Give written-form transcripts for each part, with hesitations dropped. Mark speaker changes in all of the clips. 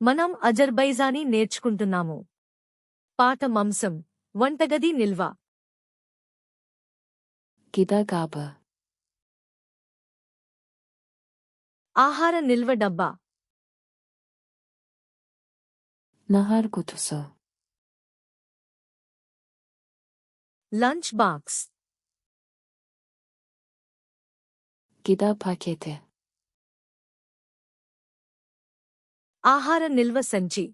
Speaker 1: మనం అజర్బైజానీ నేర్చుకుంటున్నాము. పాఠమంశం వంటగది నిల్వ.
Speaker 2: Gidergabe.
Speaker 1: ఆహార నిల్వ డబ్బా.
Speaker 2: Nahar kutusu.
Speaker 1: Lunch box.
Speaker 2: Gıda paketi.
Speaker 1: ఆహార నిల్వ సంచి.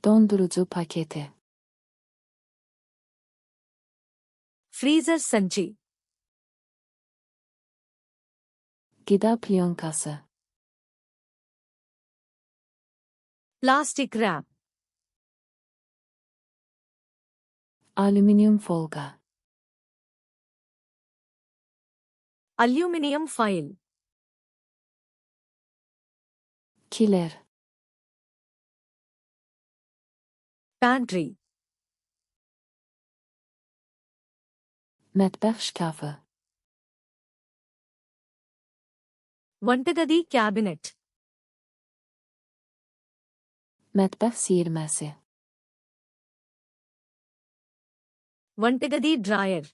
Speaker 2: Dondurucu paketi.
Speaker 1: ఫ్రీజర్ సంచి.
Speaker 2: Gıda plonkası.
Speaker 1: Plastic wrap.
Speaker 2: Alüminyum folga.
Speaker 1: Aluminium foil.
Speaker 2: Kiler.
Speaker 1: Pantry.
Speaker 2: Mətbəx şkafı.
Speaker 1: వంటగది క్యాబినెట్.
Speaker 2: Mətbəx siyirməsi.
Speaker 1: వంటగది డ్రాయర్.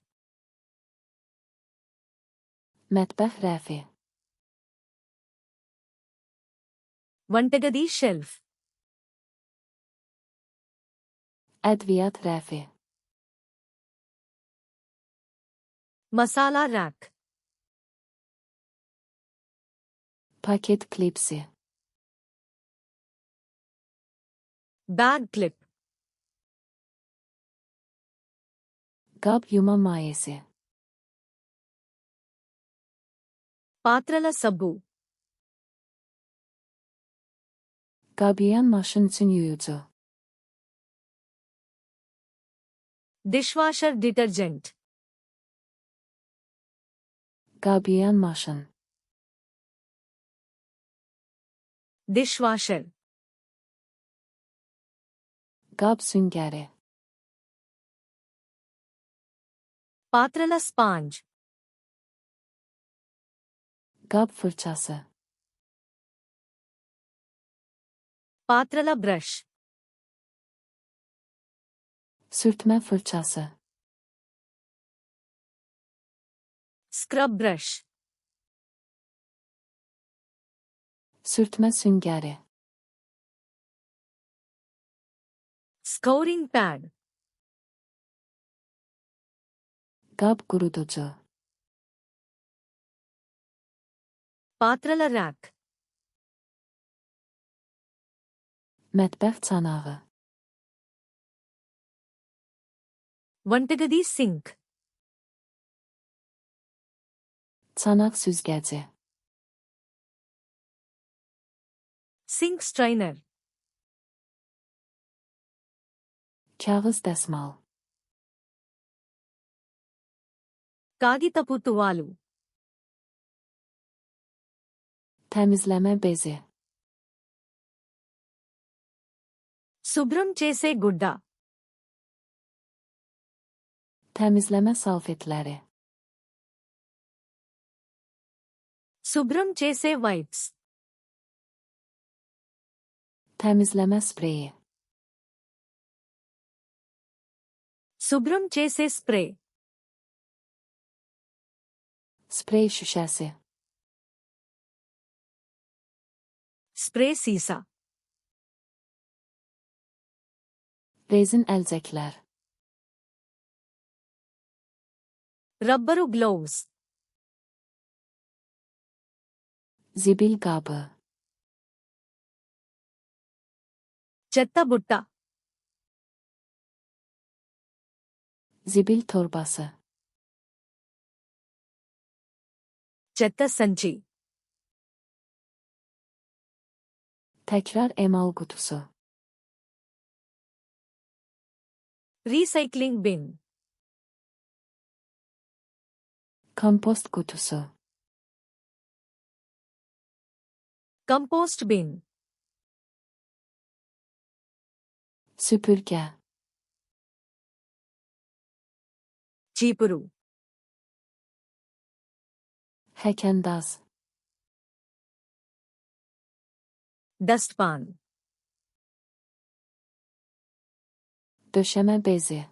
Speaker 2: Mətbəx rəfi.
Speaker 1: వంటగది shelf.
Speaker 2: Ədviyyat rəfi.
Speaker 1: Masala rack.
Speaker 2: Paket klipsi.
Speaker 1: Bag clip.
Speaker 2: Qab yuma mayesi.
Speaker 1: పాత్రల సబ్బు.
Speaker 2: Qab-yuyan maşın üçün yuyucu.
Speaker 1: Dishwasher detergent.
Speaker 2: Qab-yuyan maşın.
Speaker 1: Dishwasher.
Speaker 2: Qab süngəri.
Speaker 1: పాత్రల sponge.
Speaker 2: Qab fırçası.
Speaker 1: పాత్రల brush.
Speaker 2: Sürtmə fırçası.
Speaker 1: Scrub brush.
Speaker 2: Sürtmə süngəri.
Speaker 1: Scouring pad.
Speaker 2: Qab quruducu.
Speaker 1: పాత్రల rack.
Speaker 2: Mətbəx çanağı.
Speaker 1: వంటగది sync.
Speaker 2: Çanaq süzgəci.
Speaker 1: Sync strainer.
Speaker 2: Kağız dəsmal.
Speaker 1: కాగితపు తువాలు.
Speaker 2: Təmizləmə bezi.
Speaker 1: శుభ్రం చేసే గుడ్డ.
Speaker 2: Təmizləmə salfetləri.
Speaker 1: శుభ్రం చేసే వైప్స్.
Speaker 2: Təmizləmə spreyi.
Speaker 1: శుభ్రం చేసే స్ప్రే.
Speaker 2: Sprey şüşəsi.
Speaker 1: స్ప్రే సీసా.
Speaker 2: Rezin əlcəklər.
Speaker 1: Rubber gloves.
Speaker 2: Zibil qabı.
Speaker 1: చెత్త బుట్ట.
Speaker 2: Zibil torbası.
Speaker 1: చెత్త సంచి.
Speaker 2: Təkrar emal qutusu.
Speaker 1: Recycling bin.
Speaker 2: Kompost qutusu.
Speaker 1: Compost bin.
Speaker 2: Süpürgə.
Speaker 1: చీపురు.
Speaker 2: Həkəndaz.
Speaker 1: Dustpan.
Speaker 2: Döşeme bezi.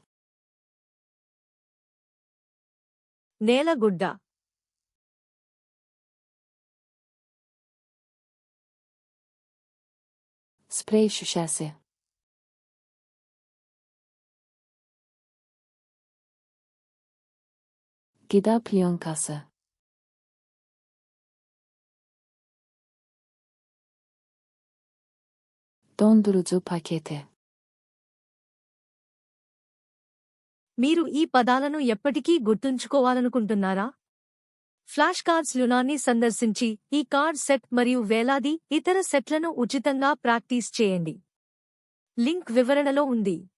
Speaker 1: నేలగుడ్డ.
Speaker 2: Sprey şişesi. Gıda plonkası. Dondurucu paketi.
Speaker 1: మీరు ఈ పదాలను ఎప్పటికీ గుర్తుంచుకోవాలనుకుంటున్నారా? ఫ్లాష్ కార్డ్స్ లునాన్ని సందర్శించి ఈ కార్డ్ సెట్ మరియు వేలాది ఇతర సెట్లను ఉచితంగా ప్రాక్టీస్ చేయండి. లింక్ వివరణలో ఉంది.